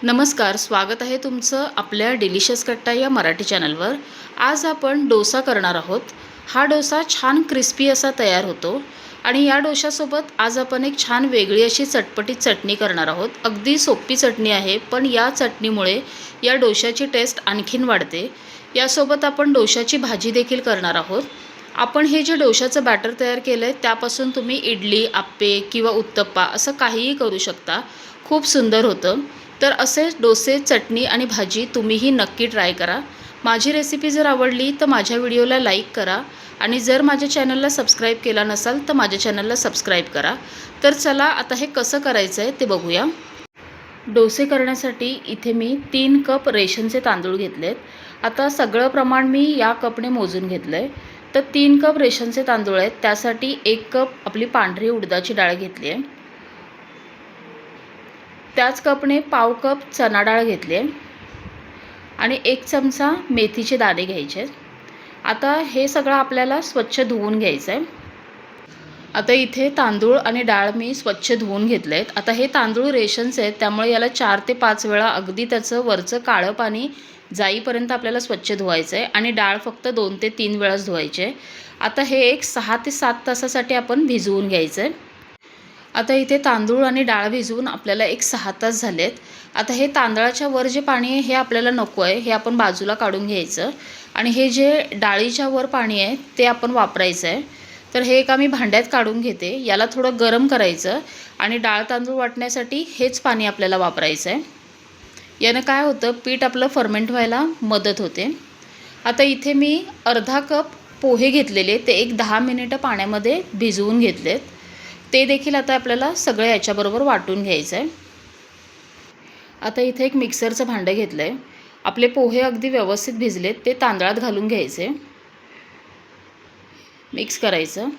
नमस्कार, स्वागत आहे तुमचं आपल्या डिलिशियस कट्टा या मराठी चॅनलवर। आज आपण डोसा करणार आहोत। हा डोसा छान क्रिस्पी असा तयार होतो आणि या डोशासोबत आज आपण एक छान वेगळी अशी चटपटीत चटणी करणार आहोत। अगदी सोपी चटणी आहे, पण या चटणीमुळे या डोशाची टेस्ट आणखीन वाढते। यासोबत आपण डोशाची भाजी देखील करणार आहोत। आपण हे जे डोशाचं बॅटर तयार केलंय त्यापासून तुम्ही इडली, आप्पे किंवा उत्तप्पा असं काहीही करू शकता। खूप सुंदर होतं। तर असे डोसे, चटणी आणि भाजी तुम्हीही नक्की ट्राय करा। माझी रेसिपी जर आवडली तर माझ्या व्हिडिओला लाईक करा आणि जर माझ्या चॅनलला सबस्क्राईब केला नसाल तर माझ्या चॅनलला सबस्क्राईब करा। तर चला आता हे कसं करायचं आहे ते बघूया। डोसे करण्यासाठी इथे मी 3 कप रेशनचे तांदूळ घेतलेत। आता सगळं प्रमाण मी या कपने मोजून घेतलंय। तर 3 कप रेशनचे तांदूळ आहेत, त्यासाठी 1 कप आपली पांढरी उडदाची डाळ घेतली आहे। त्याच कपने पाव कप चना डाळ घेतली आहे आणि 1 चमचा मेथीचे दाणे घ्यायचे। आता हे सगळं आपल्याला स्वच्छ धुवून घ्यायचं आहे। आता इथे तांदूळ आणि डाळ मी स्वच्छ धुवून घेतलेत। आता हे तांदूळ रेशनचे आहेत, त्यामुळे याला 4 ते 5 वेळा अगदी त्याचं वरचं काळं पाणी जाईपर्यंत आपल्याला स्वच्छ धुवायचं आहे आणि डाळ फक्त 2 ते 3 वेळाच धुवायची आहे। आता हे एक 6 ते 7 तासासाठी आपण भिजवून घ्यायचं आहे। आता इथे तांदूळ आणि डाळ भिजवून आपल्याला एक 6 तास झालेत। आता हे तांदळाच्या वर जे पाणी आहे हे आपल्याला नको आहे, हे आपण बाजूला काढून घ्यायचं आणि हे जे डाळीच्या वर पाणी आहे ते आपण वापरायचं आहे। तर हे एका मी भांड्यात काढून घेते। याला थोडं गरम करायचं आणि डाळ तांदूळ वाटण्यासाठी हेच पाणी आपल्याला वापरायचं आहे। यानं काय होतं, पीठ आपलं फर्मेंट व्हायला मदत होते। आता इथे मी अर्धा कप पोहे घेतलेले, ते एक 10 मिनिटं पाण्यामध्ये भिजवून घेतलेत। ते देखील आता आपल्याला सगळं याच्याबरोबर वाटून घ्यायचं आहे। आता इथे एक मिक्सरचं भांडं घेतलं आहे। आपले पोहे अगदी व्यवस्थित भिजलेत, ते तांदळात घालून घ्यायचे, मिक्स करायचं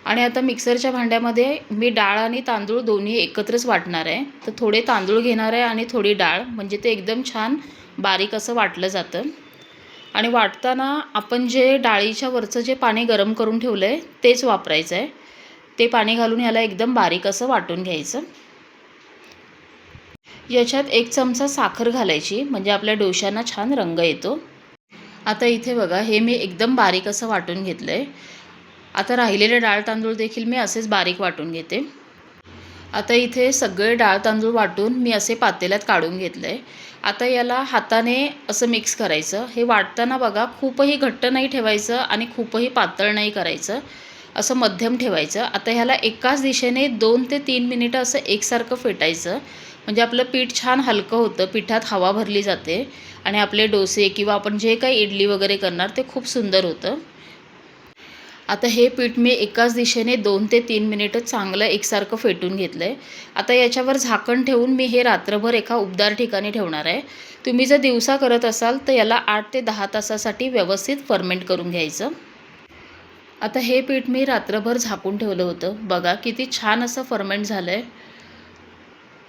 आणि आता मिक्सरच्या भांड्यामध्ये मी डाळ आणि तांदूळ दोन्ही एकत्रच वाटणार आहे। तर थोडे तांदूळ घेणार आहे आणि थोडी डाळ, म्हणजे ते एकदम छान बारीक असं वाटलं जातं। आणि वाटताना आपण जे डाळीच्या वरचं जे पाणी गरम करून ठेवलं आहे तेच वापरायचं आहे। ते पाणी घालून याला एकदम बारीक असं वाटून घ्यायचं। याच्यात 1 चमचा साखर घालायची, म्हणजे आपल्या डोशांना छान रंग येतो। आता इथे बघा, हे मी एकदम बारीक असं वाटून घेतलं आहे। आता राहिलेले डाळ तांदूळ देखील मी असेच बारीक वाटून घेते। आता इथे सगळे डाळ तांदूळ वाटून मी असे पातेल्यात काढून घेतलं आहे। आता याला हाताने असं मिक्स करायचं। हे वाटताना बघा, खूपही घट्ट नाही ठेवायचं आणि खूपही पातळ नाही करायचं, असं मध्यम ठेवायचं। आता ह्याला एकाच दिशेने 2 ते 3 मिनिटं असं एकसारखं फेटायचं, म्हणजे आपलं पीठ छान हलकं होतं, पिठात हवा भरली जाते आणि आपले डोसे किंवा आपण जे काही इडली वगैरे करणार ते खूप सुंदर होतं। आता हे पीठ मी एकाच दिशेने 2 ते 3 मिनिटं चांगलं एकसारखं फेटून घेतलं आहे। आता याच्यावर झाकण ठेवून मी हे रात्रभर एका उबदार ठिकाणी ठेवणार आहे। तुम्ही जर दिवसा करत असाल तर याला 8 ते 10 तासासाठी व्यवस्थित फर्मेंट करून घ्यायचं। आता हे पीठ मी रात्रभर झाकून ठेवलं होतं, बघा किती छान असं फर्मेंट झालं आहे।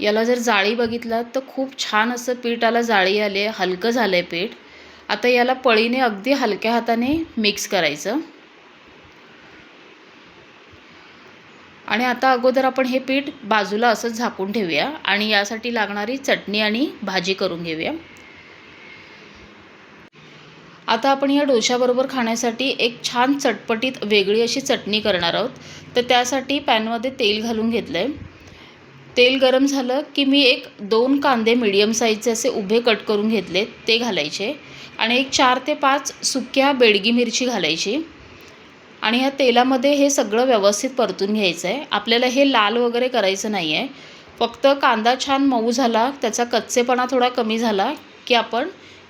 याला जर जाळी बघितलात तर खूप छान असं पीठाला जाळी आली आहे, हलकं झालं आहे पीठ। आता याला पळीने अगदी हलक्या हाताने मिक्स करायचं आणि आता अगोदर आपण हे पीठ बाजूला असंच झाकून ठेवूया आणि यासाठी लागणारी चटणी आणि भाजी करून घेऊया। आता आपण या डोशाबरोबर खाण्यासाठी एक छान चटपटीत वेगळी अशी चटणी करणार आहोत। तर त्यासाठी पॅनमध्ये तेल घालून घेतलं आहे। तेल गरम झालं की मी एक 2 कांदे मीडियम साईजचे असे उभे कट करून घेतले, ते घालायचे आणि एक 4 ते 5 सुक्या बेडगी मिरची घालायची आणि या तेलामध्ये हे सगळं व्यवस्थित परतून घ्यायचं आहे। आपल्याला हे लाल वगैरे करायचं नाही आहे, फक्त कांदा छान मऊ झाला, त्याचा कच्चेपणा थोडा कमी झाला की आपण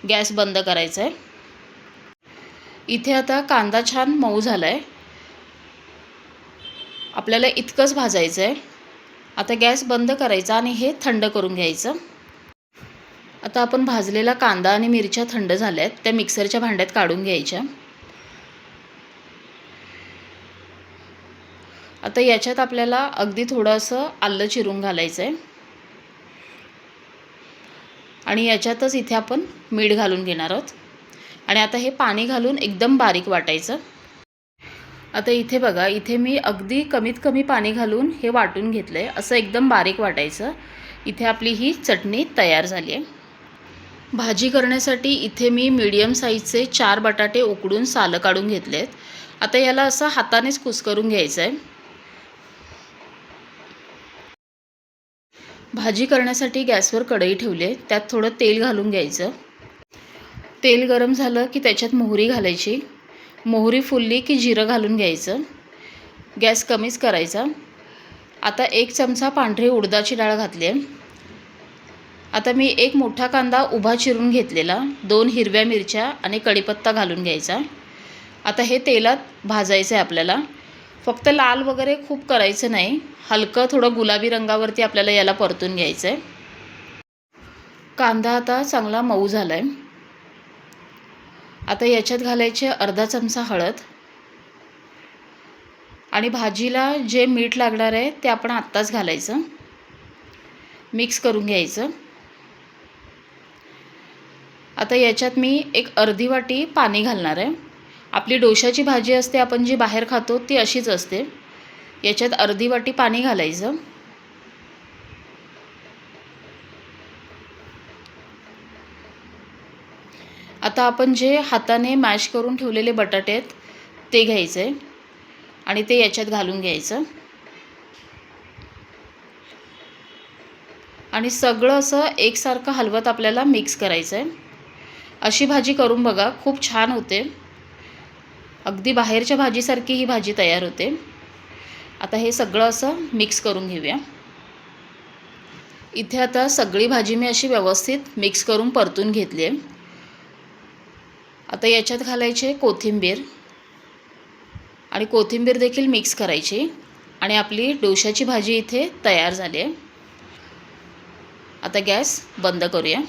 गॅस बंद करायचा आहे। इथे आता कांदा छान मऊ झाला आहे, आपल्याला इतकंच भाजायचं आहे। आता गॅस बंद करायचा आणि हे थंड करून घ्यायचं। आता आपण भाजलेला कांदा आणि मिरच्या थंड झाल्यात, त्या मिक्सरच्या भांड्यात काढून घ्यायच्या। आता याच्यात आपल्याला अगदी थोडंसं आलं चिरून घालायचं आहे आणि याच्यातच इथे आपण मीठ घालून घेणार आहोत आणि आता हे पाणी घालून एकदम बारीक वाटायचं। आता इथे बघा, इथे मी अगदी कमीत कमी पाणी घालून हे वाटून घेतलं आहे, असं एकदम बारीक वाटायचं। इथे आपली ही चटणी तयार झाली आहे. भाजी करण्यासाठी इथे मी मीडियम साईजचे 4 बटाटे उकडून सालं काढून घेतलेत. आता याला असं हातानेच कुस्करून घ्यायचं आहे. भाजी करण्यासाठी गॅसवर कढई ठेवली आहे. त्यात थोडं तेल घालून घ्यायचं. तेल गरम झालं की त्याच्यात मोहरी घालायची. मोहरी फुलली की जिरं घालून घ्यायचं. गॅस कमीच करायचा. आता 1 चमचा पांढरी उडदाची डाळ घातली आहे. आता मी 1 मोठा कांदा उभा चिरून घेतलेला, 2 हिरव्या मिरच्या आणि कढीपत्ता घालून घ्यायचा. आता हे तेलात भाजायचं आहे आपल्याला. फक्त लाल वगैरे खूप करायचं नाही, हलकं थोडं गुलाबी रंगावरती आपल्याला याला परतून घ्यायचं आहे. कांदा आता चांगला मऊ झाला आहे. आता याच्यात घालायचे अर्धा चमचा हळद आणि भाजीला जे मीठ लागणार आहे ते आपण आत्ताच घालायचं. मिक्स करून घ्यायचं. आता याच्यात मी एक अर्धी वाटी पाणी घालणार आहे. आपली डोशाची भाजी असते आपण जी बाहेर खातो ती अशीच असते. याच्यात अर्धी वाटी पाणी घालायचं. आता आपण जे हाताने मॅश करून ठेवलेले बटाटे आहेत ते घ्यायचे आणि ते याच्यात घालून घ्यायचं आणि सगळं असं एकसारखं हलवत आपल्याला मिक्स करायचं आहे. अशी भाजी करून बघा, खूप छान होते. अगदी बाहेरच्या भाजीसारखी ही भाजी तयार होते. आता हे सगळं असं मिक्स करून घेऊया. इथे आता सगळी भाजी मी अशी व्यवस्थित मिक्स करून परतून घेतली आहे. आता याच्यात घालायचे कोथिंबीर आणि कोथिंबीर देखील मिक्स करायची आणि आपली डोशाची भाजी इथे तयार झाली आहे. आता गॅस बंद करूया.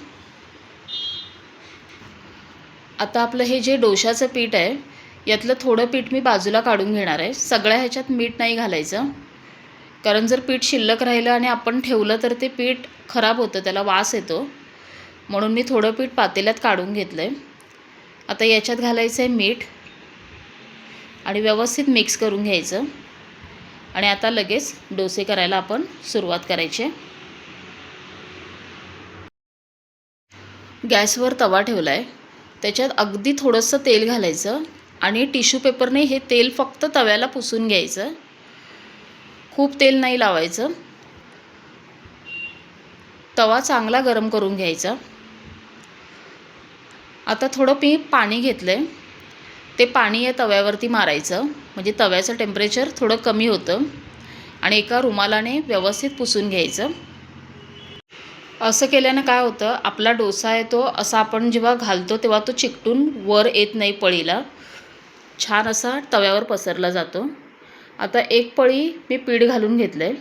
आता आपलं हे जे डोशाचं पीठ आहे यातलं थोडं पीठ मी बाजूला काढून घेणार आहे. सगळ्या ह्याच्यात मीठ नाही घालायचं, कारण जर पीठ शिल्लक राहिलं आणि आपण ठेवलं तर ते पीठ खराब होतं, त्याला वास येतो. म्हणून मी थोडं पीठ पातेल्यात काढून घेतलं आहे. आता याच्यात घालायचं आहे मीठ आणि व्यवस्थित मिक्स करून घ्यायचं आणि आता लगेच डोसे करायला आपण सुरुवात करायची. गॅसवर तवा ठेवला आहे. त्याच्यात अगदी थोडंसं तेल घालायचं आणि टिश्यू पेपरने हे तेल फक्त तव्याला पुसून घ्यायचं. खूप तेल नाही लावायचं. तवा चांगला गरम करून घ्यायचा. आता थोडं मी पाणी घेतलं आहे, ते पाणी या तव्यावरती मारायचं म्हणजे तव्याचं टेम्परेचर थोडं कमी होतं आणि एका रुमालाने व्यवस्थित पुसून घ्यायचं. असं केल्यानं काय होतं, आपला डोसा आहे तो असा आपण जेव्हा घालतो तेव्हा तो चिकटून वर येत नाही पळीला, छान असा तव्यावर पसरला जातो. आता एक पळी मी पीठ घालून घेतलं आहे,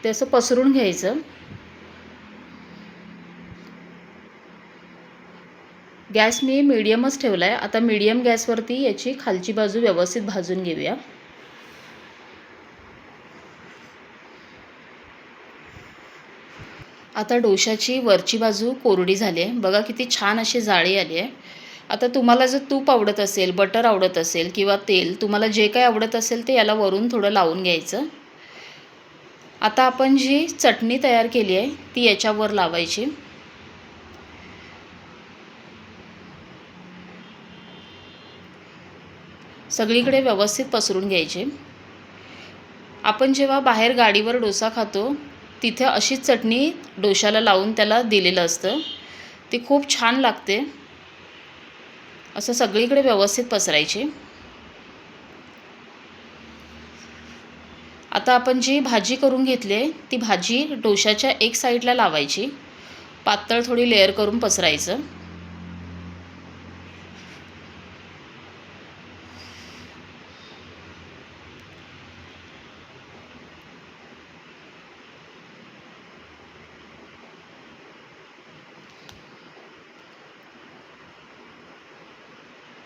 ते असं पसरून घ्यायचं. गॅस मी मीडियमच ठेवला आहे. आता मीडियम गॅसवरती याची खालची बाजू व्यवस्थित भाजून घेऊया. आता डोशाची वरची बाजू कोरडी झाली आहे. बघा किती छान अशी जाळी आली आहे. आता तुम्हाला जर तूप आवडत असेल, बटर आवडत असेल किंवा तेल, तुम्हाला जे काही आवडत असेल ते याला वरून थोडं लावून घ्यायचं. आता आपण जी चटणी तयार केली आहे ती याच्यावर लावायची. सगळीकडे व्यवस्थित पसरून घ्यायची. आपण जेव्हा बाहेर गाडीवर डोसा खातो तिथे अशीच चटणी डोशाला लावून त्याला दिलेलं असतं. ती खूप छान लागते. असं सगळीकडे व्यवस्थित पसरायची. आता आपण जी भाजी करून घेतली आहे ती भाजी डोशाच्या एक साईडला लावायची. पातळ थोडी लेअर करून पसरायचं.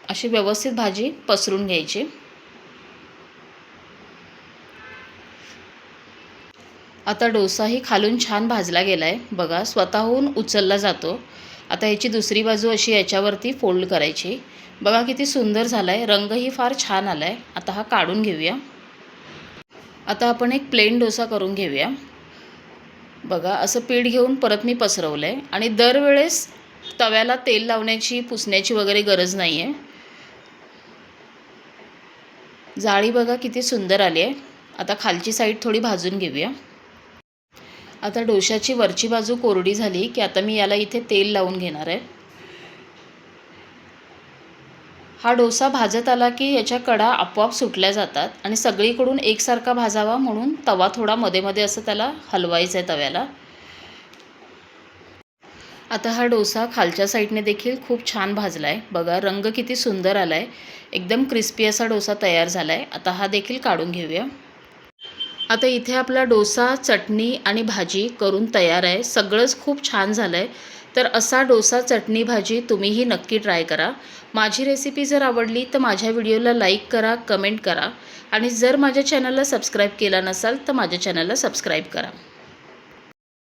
अशी व्यवस्थित भाजी पसरून घ्यायची. आता डोसाही खालून छान भाजला गेला आहे. बघा स्वतःहून उचलला जातो. आता ह्याची दुसरी बाजू अशी याच्यावरती फोल्ड करायची. बघा किती सुंदर झाला आहे. रंगही फार छान आला आहे. आता हा काढून घेऊया. आता आपण एक प्लेन डोसा करून घेऊया. बघा असं पीठ घेऊन परत मी पसरवलं आहे आणि दरवेळेस तव्याला तेल लावण्याची पुसण्याची वगैरे गरज नाही आहे. जाळी बघा किती सुंदर आली आहे. आता खालची साईड थोडी भाजून घेऊया. आता डोशाची वरची बाजू कोरडी झाली की आता मी याला इथे तेल लावून घेणार आहे. हा डोसा भाजत आला की याच्या कडा आपोआप सुटल्या जातात आणि सगळीकडून एकसारखा भाजावा म्हणून तवा थोडा मध्ये मध्ये असं त्याला हलवायचं आहे तव्याला. आता हा डोसा खालच्या साईडने देखील खूप छान भाजला आहे. बघा रंग किती सुंदर आला आहे. एकदम क्रिस्पी असा डोसा तयार झाला आहे. आता हा देखील काढून घेऊया. आता इथे आपला डोसा, चटणी आणि भाजी करून तयार आहे. सगळंच खूप छान झालं आहे. तर असा डोसा, चटणी, भाजी तुम्हीही नक्की ट्राय करा. माझी रेसिपी जर आवडली तर माझ्या व्हिडिओला लाईक करा, कमेंट करा आणि जर माझ्या चॅनलला सबस्क्राईब केला नसाल तर माझ्या चॅनलला सबस्क्राईब करा.